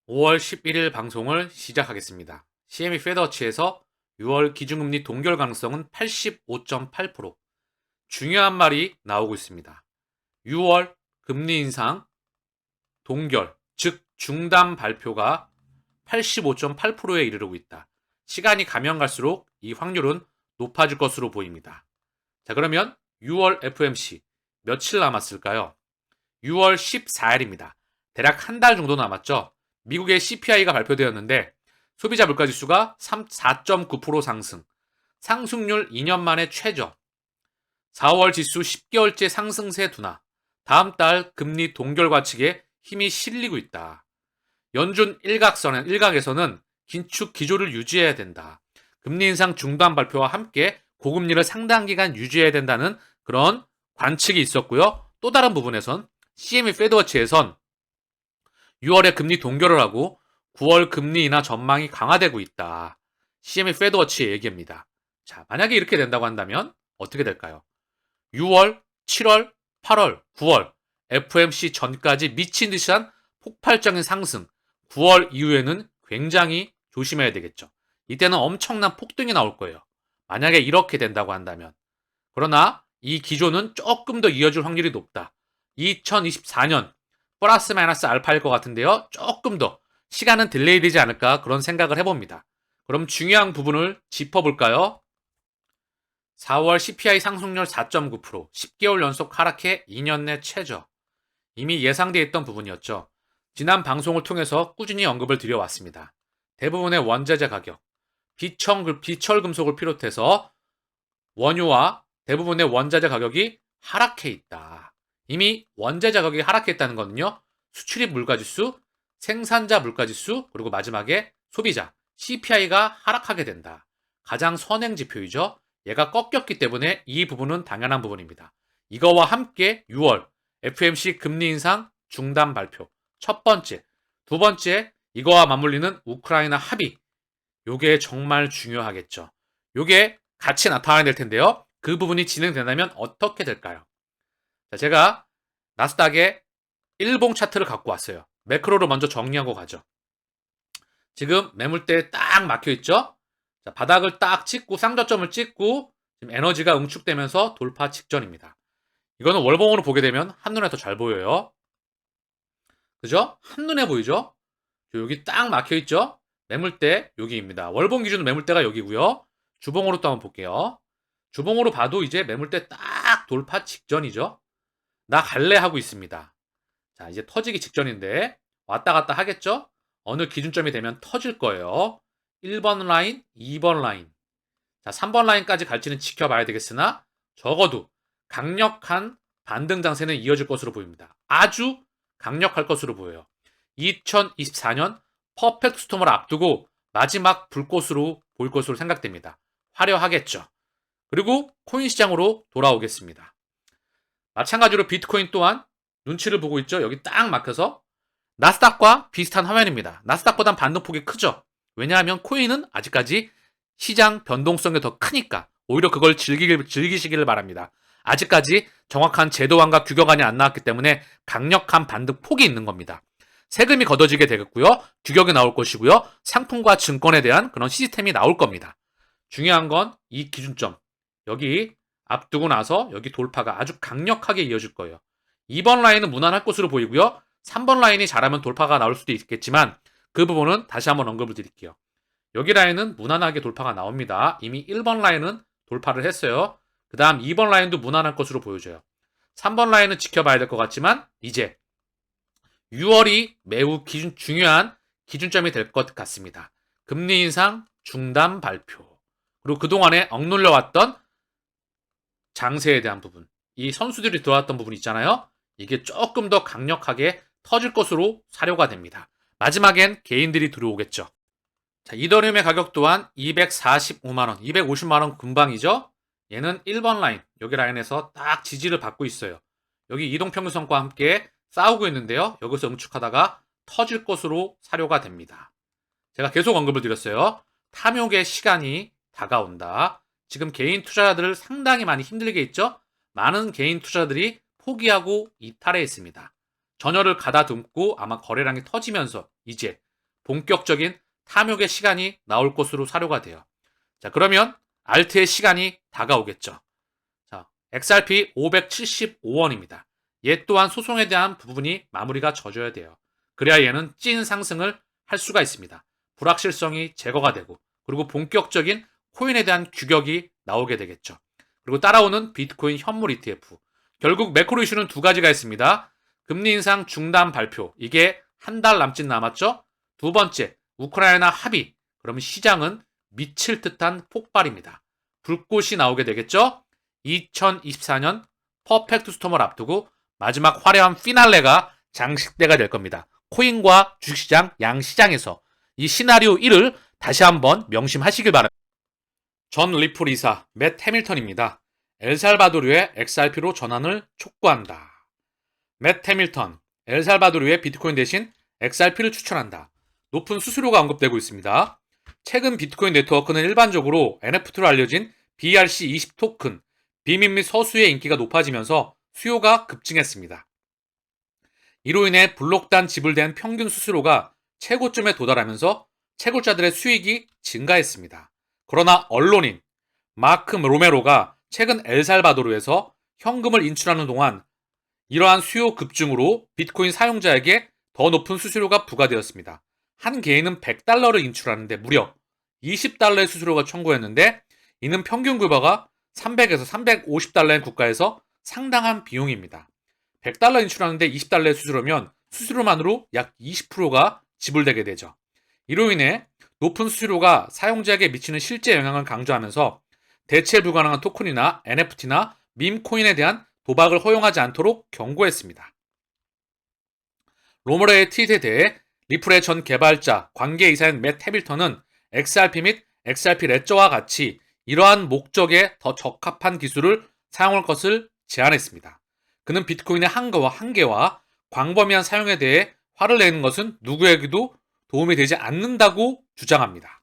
5월 11일 방송을 시작하겠습니다. CME 페드워치에서 6월 기준금리 동결 가능성은 85.8%. 중요한 말이 나오고 있습니다. 6월 금리 인상 동결, 즉 중단 발표가 85.8%에 이르르고 있다. 시간이 가면 갈수록 이 확률은 높아질 것으로 보입니다. 자, 그러면 6월 FOMC 며칠 남았을까요? 6월 14일입니다. 대략 한 달 정도 남았죠. 미국의 CPI가 발표되었는데 소비자 물가지수가 4.9% 상승, 상승률 2년 만에 최저, 4월 지수 10개월째 상승세 둔화, 다음 달 금리 동결 과측에 힘이 실리고 있다. 연준 일각에서는 긴축 기조를 유지해야 된다. 금리 인상 중단 발표와 함께 고금리를 상당 기간 유지해야 된다는 그런 관측이 있었고요. 또 다른 부분에선 CME 페드워치에선 6월에 금리 동결을 하고 9월 금리 인하 전망이 강화되고 있다. CME 페드워치의 얘기입니다. 자, 만약에 이렇게 된다고 한다면 어떻게 될까요? 6월, 7월, 8월, 9월 FOMC 전까지 미친 듯이 한 폭발적인 상승, 9월 이후에는 굉장히 조심해야 되겠죠. 이때는 엄청난 폭등이 나올 거예요. 만약에 이렇게 된다고 한다면. 그러나 이 기조는 조금 더 이어질 확률이 높다. 2024년 플러스 마이너스 알파일 것 같은데요. 조금 더 시간은 딜레이 되지 않을까 그런 생각을 해봅니다. 그럼 중요한 부분을 짚어볼까요? 4월 CPI 상승률 4.9%, 10개월 연속 하락해 2년 내 최저. 이미 예상되어 있던 부분이었죠. 지난 방송을 통해서 꾸준히 언급을 드려왔습니다. 대부분의 원자재 가격, 비철 금속을 비롯해서 원유와 대부분의 원자재 가격이 하락해 있다. 이미 원자재 가격이 하락했다는 거는요. 수출입 물가지수, 생산자 물가지수, 그리고 마지막에 소비자, CPI가 하락하게 된다. 가장 선행 지표이죠. 얘가 꺾였기 때문에 이 부분은 당연한 부분입니다. 이거와 함께 6월 FOMC 금리 인상 중단 발표. 첫 번째. 두 번째, 이거와 맞물리는 우크라이나 합의. 요게 정말 중요하겠죠. 요게 같이 나타나야 될 텐데요. 그 부분이 진행된다면 어떻게 될까요? 자, 제가 나스닥의 일봉 차트를 갖고 왔어요. 매크로를 먼저 정리하고 가죠. 지금 매물대에 딱 막혀 있죠? 자, 바닥을 딱 찍고 쌍저점을 찍고 지금 에너지가 응축되면서 돌파 직전입니다. 이거는 월봉으로 보게 되면 한눈에 더 잘 보여요. 그죠? 한눈에 보이죠? 여기 딱 막혀 있죠? 매물대 여기입니다. 월봉 기준 매물대가 여기고요. 주봉으로 또 한번 볼게요. 주봉으로 봐도 이제 매물대 딱 돌파 직전이죠. 나 갈래 하고 있습니다. 자, 이제 터지기 직전인데 왔다 갔다 하겠죠? 어느 기준점이 되면 터질 거예요. 1번 라인, 2번 라인. 자, 3번 라인까지 갈지는 지켜봐야 되겠으나 적어도 강력한 반등 장세는 이어질 것으로 보입니다. 아주 강력할 것으로 보여요. 2024년 퍼펙트 스톰을 앞두고 마지막 불꽃으로 보일 것으로 생각됩니다. 화려하겠죠. 그리고 코인 시장으로 돌아오겠습니다. 마찬가지로 비트코인 또한 눈치를 보고 있죠. 여기 딱 막혀서 나스닥과 비슷한 화면입니다. 나스닥보단 반등폭이 크죠. 왜냐하면 코인은 아직까지 시장 변동성이 더 크니까 오히려 그걸 즐기시기를 바랍니다. 아직까지 정확한 제도안과 규격안이 안 나왔기 때문에 강력한 반등폭이 있는 겁니다. 세금이 걷어지게 되겠고요. 규격이 나올 것이고요. 상품과 증권에 대한 그런 시스템이 나올 겁니다. 중요한 건 이 기준점. 여기 앞두고 나서 여기 돌파가 아주 강력하게 이어질 거예요. 2번 라인은 무난할 것으로 보이고요. 3번 라인이 잘하면 돌파가 나올 수도 있겠지만 그 부분은 다시 한번 언급을 드릴게요. 여기 라인은 무난하게 돌파가 나옵니다. 이미 1번 라인은 돌파를 했어요. 그 다음 2번 라인도 무난할 것으로 보여져요. 3번 라인은 지켜봐야 될 것 같지만 이제 6월이 매우 중요한 기준점이 될 것 같습니다. 금리 인상 중단 발표. 그리고 그동안에 억눌려 왔던 장세에 대한 부분. 이 선수들이 들어왔던 부분 있잖아요. 이게 조금 더 강력하게 터질 것으로 사료가 됩니다. 마지막엔 개인들이 들어오겠죠. 자, 이더리움의 가격 또한 245만원, 250만원 금방이죠. 얘는 1번 라인, 여기 라인에서 딱 지지를 받고 있어요. 여기 이동평균선과 함께 싸우고 있는데요. 여기서 응축하다가 터질 것으로 사료가 됩니다. 제가 계속 언급을 드렸어요. 탐욕의 시간이 다가온다. 지금 개인 투자자들을 상당히 많이 힘들게 했죠. 많은 개인 투자자들이 포기하고 이탈해 있습니다. 전열을 가다듬고 아마 거래량이 터지면서 이제 본격적인 탐욕의 시간이 나올 것으로 사료가 돼요. 자, 그러면 알트의 시간이 다가오겠죠. 자, XRP 575원입니다. 얘 또한 소송에 대한 부분이 마무리가 져줘야 돼요. 그래야 얘는 찐 상승을 할 수가 있습니다. 불확실성이 제거가 되고, 그리고 본격적인 코인에 대한 규격이 나오게 되겠죠. 그리고 따라오는 비트코인 현물 ETF. 결국 매크로 이슈는 두 가지가 있습니다. 금리 인상 중단 발표. 이게 한 달 남짓 남았죠. 두 번째, 우크라이나 합의. 그러면 시장은 미칠 듯한 폭발입니다. 불꽃이 나오게 되겠죠. 2024년 퍼펙트 스톰을 앞두고 마지막 화려한 피날레가 장식대가 될 겁니다. 코인과 주식시장 양시장에서 이 시나리오 1을 다시 한번 명심하시길 바랍니다. 전 리플 이사 맷 해밀턴입니다. 엘살바도르의 XRP로 전환을 촉구한다. 맷 해밀턴, 엘살바도르의 비트코인 대신 XRP를 추천한다. 높은 수수료가 언급되고 있습니다. 최근 비트코인 네트워크는 일반적으로 NFT로 알려진 BRC20 토큰, 비밀 및 서수의 인기가 높아지면서 수요가 급증했습니다. 이로 인해 블록당 지불된 평균 수수료가 최고점에 도달하면서 채굴자들의 수익이 증가했습니다. 그러나 언론인 마크 로메로가 최근 엘살바도르에서 현금을 인출하는 동안 이러한 수요 급증으로 비트코인 사용자에게 더 높은 수수료가 부과되었습니다. 한 개인은 $100를 인출하는데 무려 $20의 수수료가 청구했는데 이는 평균 급여가 300에서 $350인 국가에서 상당한 비용입니다. $100 인출하는데 $20의 수수료면 수수료만으로 약 20%가 지불되게 되죠. 이로 인해 높은 수수료가 사용자에게 미치는 실제 영향을 강조하면서 대체 불가능한 토큰이나 NFT나 밈코인에 대한 도박을 허용하지 않도록 경고했습니다. 로머러의 트윗에 대해 리플의 전 개발자, 관계이사인 맷 해밀턴은 XRP 및 XRP 레저와 같이 이러한 목적에 더 적합한 기술을 사용할 것을 제안했습니다. 그는 비트코인의 한계와 광범위한 사용에 대해 화를 내는 것은 누구에게도 도움이 되지 않는다고 주장합니다.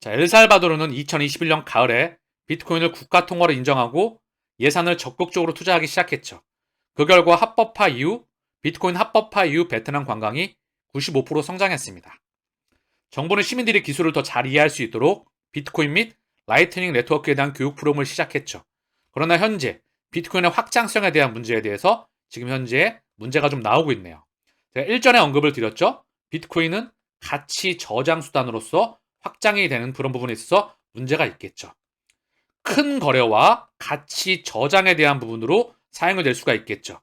자, 엘살바도르는 2021년 가을에 비트코인을 국가통화로 인정하고 예산을 적극적으로 투자하기 시작했죠. 그 결과 비트코인 합법화 이후 베트남 관광이 95% 성장했습니다. 정부는 시민들이 기술을 더 잘 이해할 수 있도록 비트코인 및 라이트닝 네트워크에 대한 교육 프로그램을 시작했죠. 그러나 현재 비트코인의 확장성에 대한 문제에 대해서 지금 현재 문제가 좀 나오고 있네요. 제가 일전에 언급을 드렸죠. 비트코인은 가치 저장 수단으로서 확장이 되는 그런 부분에 있어서 문제가 있겠죠. 큰 거래와 가치 저장에 대한 부분으로 사용이 될 수가 있겠죠.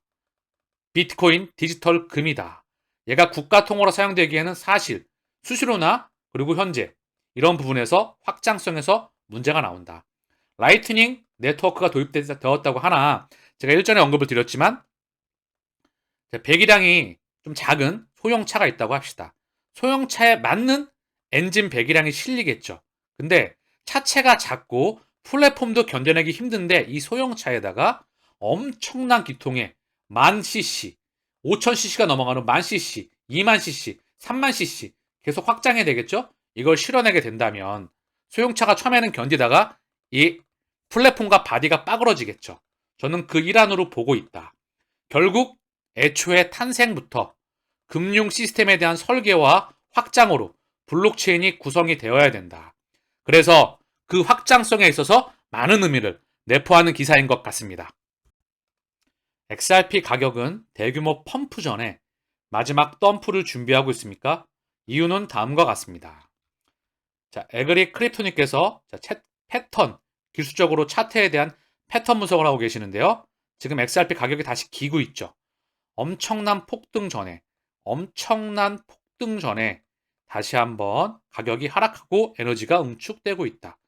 비트코인 디지털 금이다. 얘가 국가 통화로 사용되기에는 사실 수수료나 그리고 현재 이런 부분에서 확장성에서 문제가 나온다. 라이트닝 네트워크가 도입되었다고 하나 제가 일전에 언급을 드렸지만 배기량이 좀 작은 소형차가 있다고 합시다. 소형차에 맞는 엔진 배기량이 실리겠죠. 근데 차체가 작고 플랫폼도 견뎌내기 힘든데 이 소형차에다가 엄청난 기통에 10,000cc, 5,000cc가 넘어가는 10,000cc, 20,000cc, 30,000cc 계속 확장이 되겠죠? 이걸 실어내게 된다면 소형차가 처음에는 견디다가 이 플랫폼과 바디가 빠그러지겠죠. 저는 그 일환으로 보고 있다. 결국 애초에 탄생부터 금융 시스템에 대한 설계와 확장으로 블록체인이 구성이 되어야 된다. 그래서 그 확장성에 있어서 많은 의미를 내포하는 기사인 것 같습니다. XRP 가격은 대규모 펌프 전에 마지막 덤프를 준비하고 있습니까? 이유는 다음과 같습니다. 자, 에그리 크립토님께서 패턴, 기술적으로 차트에 대한 패턴 분석을 하고 계시는데요. 지금 XRP 가격이 다시 기고 있죠. 엄청난 폭등 전에 다시 한번 가격이 하락하고 에너지가 응축되고 있다.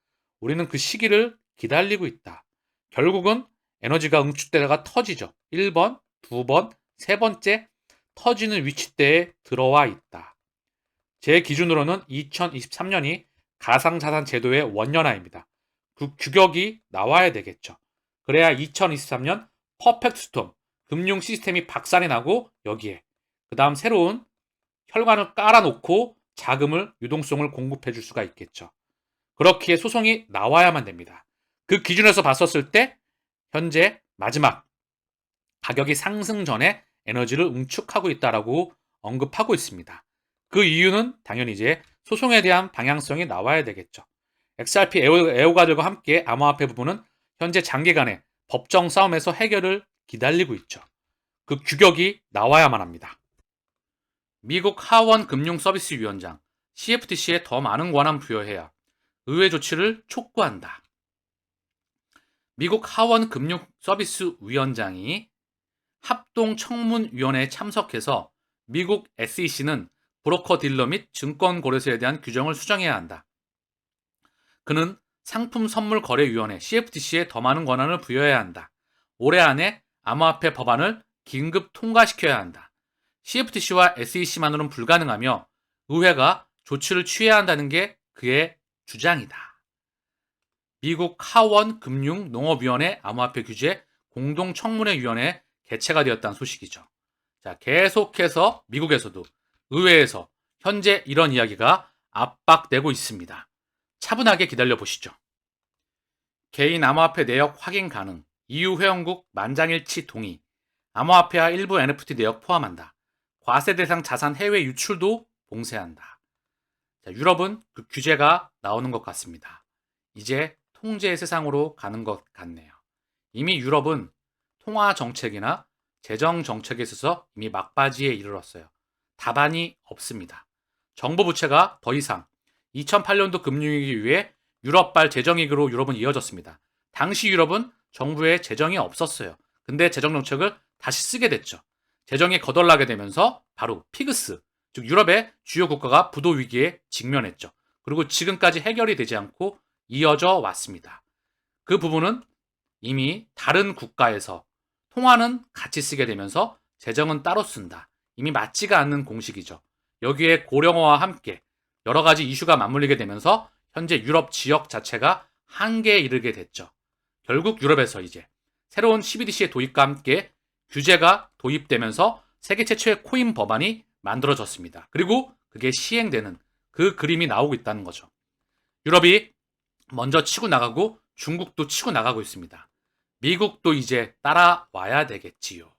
우리는 그 시기를 기다리고 있다. 결국은 에너지가 응축되다가 터지죠. 1번, 2번, 3번째 터지는 위치대에 들어와 있다. 제 기준으로는 2023년이 가상자산 제도의 원년화입니다. 그 규격이 나와야 되겠죠. 그래야 2023년 퍼펙트 스톰, 금융 시스템이 박살이 나고 여기에 그 다음 새로운 혈관을 깔아놓고 자금을 유동성을 공급해 줄 수가 있겠죠. 그렇기에 소송이 나와야만 됩니다. 그 기준에서 봤었을 때 현재 마지막 가격이 상승 전에 에너지를 응축하고 있다라고 언급하고 있습니다. 그 이유는 당연히 이제 소송에 대한 방향성이 나와야 되겠죠. XRP 애호가들과 함께 암호화폐 부분은 현재 장기간의 법정 싸움에서 해결을 기다리고 있죠. 그 규격이 나와야만 합니다. 미국 하원 금융서비스위원장 CFTC에 더 많은 권한 부여해야 의회 조치를 촉구한다. 미국 하원 금융서비스위원장이 합동청문위원회에 참석해서 미국 SEC는 브로커 딜러 및 증권거래소에 대한 규정을 수정해야 한다. 그는 상품선물거래위원회 CFTC에 더 많은 권한을 부여해야 한다. 올해 안에 암호화폐 법안을 긴급 통과시켜야 한다. CFTC와 SEC만으로는 불가능하며 의회가 조치를 취해야 한다는 게 그의 주장이다. 미국 하원 금융농업위원회 암호화폐 규제 공동청문회위원회 개최가 되었다는 소식이죠. 자, 계속해서 미국에서도 의회에서 현재 이런 이야기가 압박되고 있습니다. 차분하게 기다려 보시죠. 개인 암호화폐 내역 확인 가능, EU 회원국 만장일치 동의, 암호화폐와 일부 NFT 내역 포함한다. 과세 대상 자산 해외 유출도 봉쇄한다. 자, 유럽은 그 규제가 나오는 것 같습니다. 이제 통제의 세상으로 가는 것 같네요. 이미 유럽은 통화 정책이나 재정 정책에 있어서 이미 막바지에 이르렀어요. 답안이 없습니다. 정부 부채가 더 이상 2008년도 금융위기 이후에 유럽발 재정위기로 유럽은 이어졌습니다. 당시 유럽은 정부에 재정이 없었어요. 근데 재정 정책을 다시 쓰게 됐죠. 재정이 거덜나게 되면서 바로 피그스, 즉 유럽의 주요 국가가 부도 위기에 직면했죠. 그리고 지금까지 해결이 되지 않고 이어져 왔습니다. 그 부분은 이미 다른 국가에서 통화는 같이 쓰게 되면서 재정은 따로 쓴다. 이미 맞지가 않는 공식이죠. 여기에 고령화와 함께 여러 가지 이슈가 맞물리게 되면서 현재 유럽 지역 자체가 한계에 이르게 됐죠. 결국 유럽에서 이제 새로운 CBDC의 도입과 함께 규제가 도입되면서 세계 최초의 코인 법안이 만들어졌습니다. 그리고 그게 시행되는 그 그림이 나오고 있다는 거죠. 유럽이 먼저 치고 나가고 중국도 치고 나가고 있습니다. 미국도 이제 따라와야 되겠지요.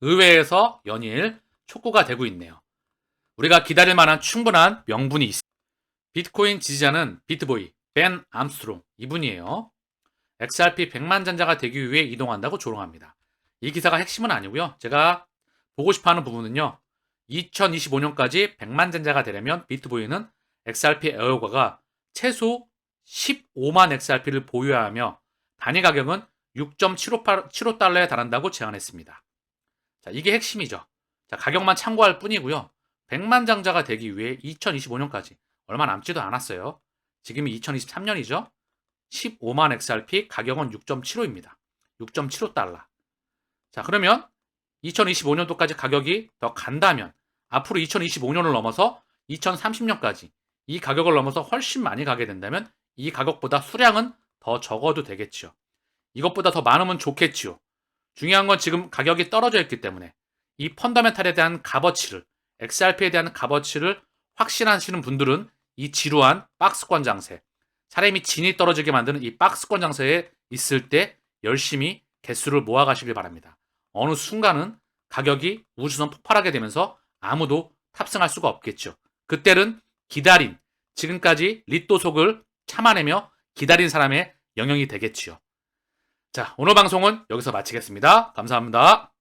의회에서 연일 촉구가 되고 있네요. 우리가 기다릴 만한 충분한 명분이 있습니다. 비트코인 지지자는 비트보이, 벤 암스트롱 이분이에요. XRP 100만 잔자가 되기 위해 이동한다고 조롱합니다. 이 기사가 핵심은 아니고요. 제가 보고 싶어하는 부분은요. 2025년까지 100만 잔자가 되려면 비트보이는 XRP 애호가가 최소 15만 XRP를 보유해야 하며 단위 가격은 6.75달러에 달한다고 제안했습니다. 자, 이게 핵심이죠. 자, 가격만 참고할 뿐이고요. 100만 장자가 되기 위해 2025년까지 얼마 남지도 않았어요. 지금이 2023년이죠. 15만 XRP 가격은 6.75입니다. 6.75달러. 자, 그러면 2025년도까지 가격이 더 간다면 앞으로 2025년을 넘어서 2030년까지 이 가격을 넘어서 훨씬 많이 가게 된다면 이 가격보다 수량은 더 적어도 되겠지요. 이것보다 더 많으면 좋겠지요. 중요한 건 지금 가격이 떨어져 있기 때문에 이 펀더멘탈에 대한 값어치를 XRP에 대한 값어치를 확신하시는 분들은 이 지루한 박스권 장세, 사람이 진이 떨어지게 만드는 이 박스권 장세에 있을 때 열심히 개수를 모아가시길 바랍니다. 어느 순간은 가격이 우주선 폭발하게 되면서 아무도 탑승할 수가 없겠죠. 그때는 기다린, 지금까지 리또 속을 참아내며 기다린 사람의 영역이 되겠지요. 자, 오늘 방송은 여기서 마치겠습니다. 감사합니다.